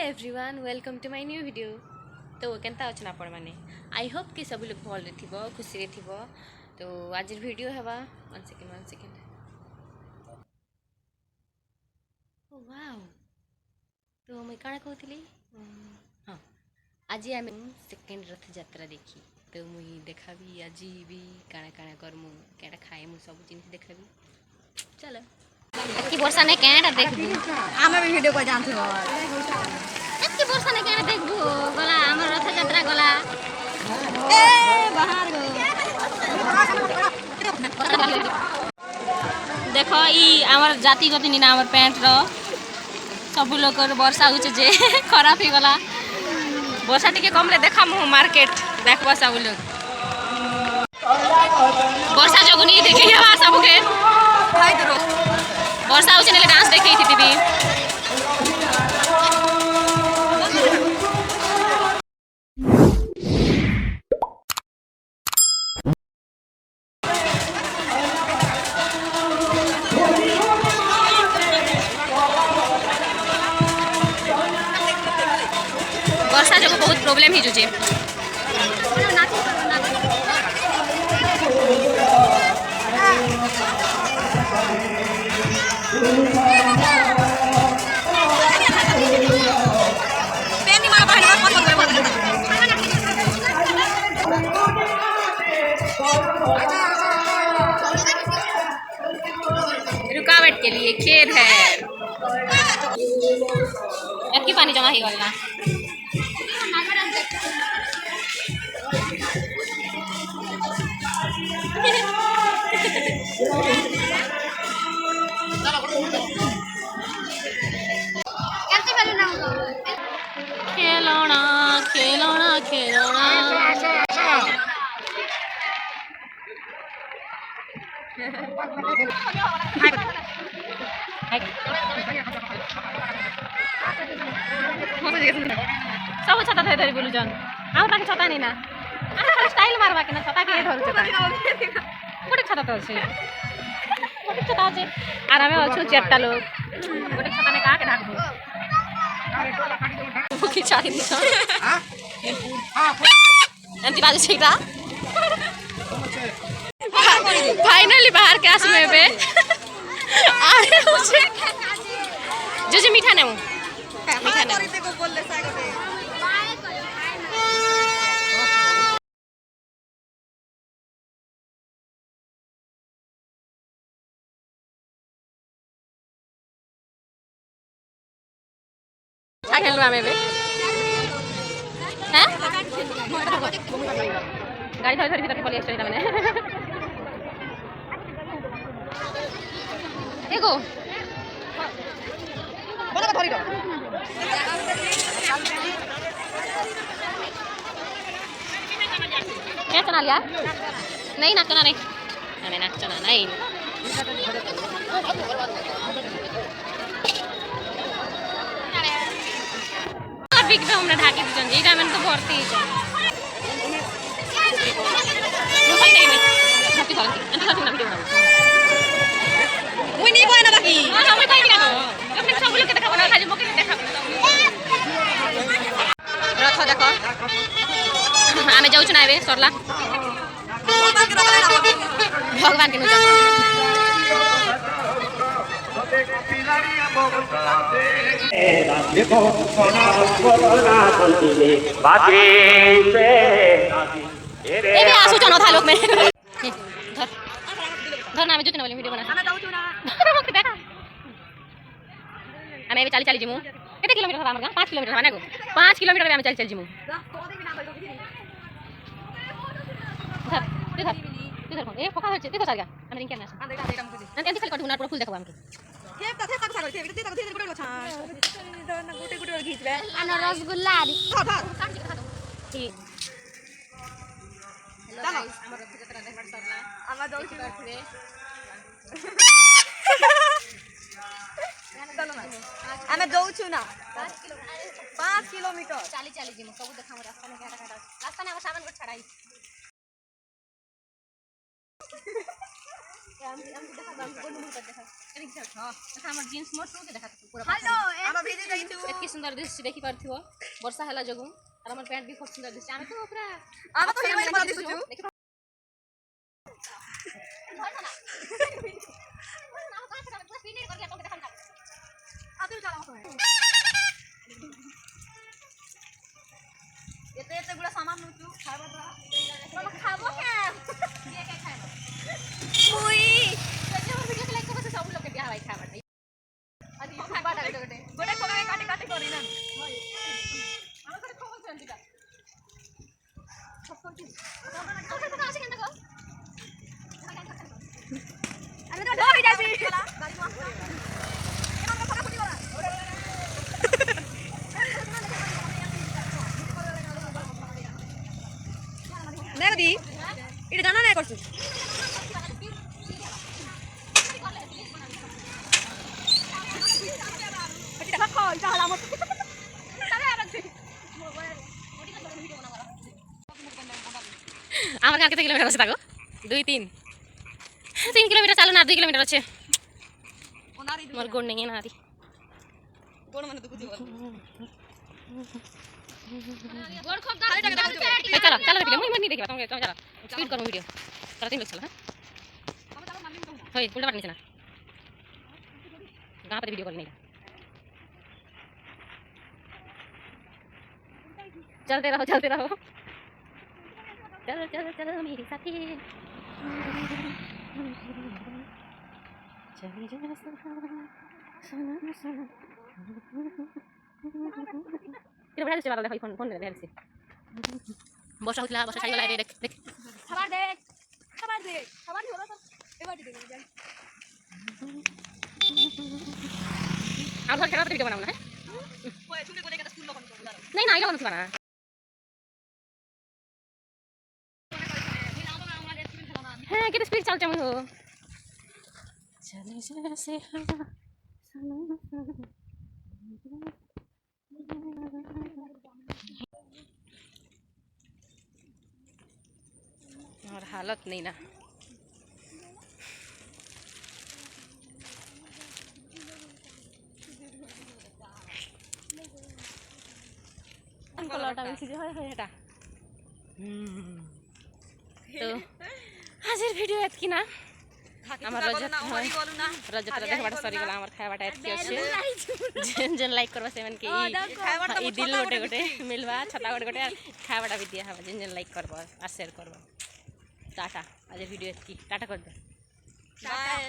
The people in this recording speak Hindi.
Everyone welcome to my new video. तो केनता अच्छा आपण मैंने आई होप कि सब लोग भल थी खुशी थी। तो आज वीडियो हवा वन सेकेंड वाओ। तो मुझे कण कहती हाँ आज आम सेकेंड रथ यात्रा देखी। तो मुझे देखा आज भी काଣା काଣା करमु क्या खाए मु सब जिन देखा चलो कि वर्षा ने क्या देखबू आमे भी वीडियो को जानथि कि वर्षा ने क्या देखबू गला हमर रथ यात्रा गला ए बाहर गो देखो ई हमर जातिगत नी हमर पैंट रो सब लोग वर्षा हो जे खराब ही गला वर्षा टिके कम ले देखा मु मार्केट देखबा सब लोग वर्षा जगुनी देखि हवा सब के भाई दरो वर्षा हो ने डांस देखै थी टीवी वर्षा जो बहुत प्रॉब्लम ही जुजे रुकावट के लिए खेद है की पानी जमा ही गलना खेलौना खेलौना खेलौना सब छता धरी धरी बोलुछन आउ ताके छता नहीं ना आ स्टाइल मारबा के ना छता के धरु छता गोटे छता तो अछि गोटे छता अछि आरामे अछु चारटा लोग गोटे छता ने का के ढाकबो मुखी चाहि दिस एंती बाजे छैटा फाइनली बाहर के आस में बे आरे उसे जो मीठा ने मीठा ने को बोल ले सागते क्या खेल रहा है बे हैं गाड़ी थोड़ी थोड़ी भीतर पली आछो इटा माने एगो बना के धरी दो क्या चना लिया नहीं ना चना नहीं हमें ना चना नहीं बिग में हमने ढाकी दी जंजी इटा मैंने तो भरती ही है मुझे नहीं में भरती भरती अंत सब ना वीडियो बना मुई नहीं कोई ना बाकी हां हमें कोई नहीं ना अपने सब लोग के देखा बना खाली मोके देखा रथ देखो हमें जाऊ ना बे सरला भगवान के नु देखो ये भी आंसू चनो था लोग में धर धर ना मैं जुतना वाली वीडियो बना हमें जाऊ ना देखा हमें भी चाली चाली जिमु कितने किलोमीटर था हमर 5 किलोमीटर माने गो 5 किलोमीटर में हम चाली चाली जिमु धर धर ए फोका होचे देखो सारगा हम रिंग करना अंत खाली कटुना पूरा फुल देखबा हमके थे कथा कथा करते थे ते धीरे गुटे छा ना गुटे गुटे घिचबे अन रसगुल्ला आदि ठीक हेलो गाइस हमर रथ यात्रा देखबार सरला आमा जाऊ छी बैठे हमें जाऊ छु ना 5 किलोमीटर चाली चाली जिमु सब देखा हम रास्ता में क्या रास्ता में सामान को छड़ाई আমার জিন্স মোট দেখা পুরো हेलो हम भेजे जाई तू एतकी सुंदर दृश्य देखि पारथिबो वर्षा होला जगु और हमर पैंट भी खूब सुंदर दृश्य आमे तो पूरा हम तो हेरोइन बना दिसु आते चला मत एते एते गुला सामान नुचु खाबो तो खाबो के ये के खाबो मुई जे हमर वीडियो के लाइक करबे सब लोग के बियाह भाई खाबा আজি খাবা ডালে গোটে गोटे कोका काटे काटे करी ना আমার করে খবর চন্দিটা সব কি তোকে তো আসে কেন গো আমি তো ডর হই যাইছি গাড়ি মাছ এমন কথা ফুটি গলা দেখ দি এটা জানা নাই করছিস এটা খাও এটা হলো আমার আমার কাছে কিলোমিটার আছে তাগো 2-3 কিলোমিটার চালু না 2 কিলোমিটার আছে ওনারই মোর গোড় নেই না আদি কোন মানে দুকুতি বল গোড় খুব দাঁড় চলো চলো ভিডিও মই মনি দেখিবা তুমি চলো স্পিড করো ভিডিও তারা 3 লোক চলো হ্যাঁ হই উল্টা পাট নিছ না গাঁ पर वीडियो कॉल नहीं चलते रहो चलो चलो चलो मेरी साथी चली जा तेरे बड़ा से वाला देखो फोन दे दे বসা হইলা বসা খাই গলা দেখ দেখ খাবার দি হলো তো এবার দি যাই আর ঘর খেলা ভিডিও বানাবো না ওই তুমি কোনে কেটে স্কুল লোকন করব नहीं ना इला बनती बना হ্যাঁ কেটে স্পিড চলছে আমি হো চলে জैसे हवा और हालत नहीं ना কলাটা বেশি যে হয় এটা তো আজের ভিডিও এতকি না আমার রজত রজতরা দেখবাটা সরি গলা আমার খাইবাটা এতকি আছে যেন যেন লাইক করবা সেমন কি এই দিল গোটে গোটে মিলবা ছটা গোটে গোটে খাইবাটা भी दिया हवा যেন যেন লাইক করবা আর শেয়ার করবা টাটা আজের ভিডিও এতকি টাটা कर दे बाय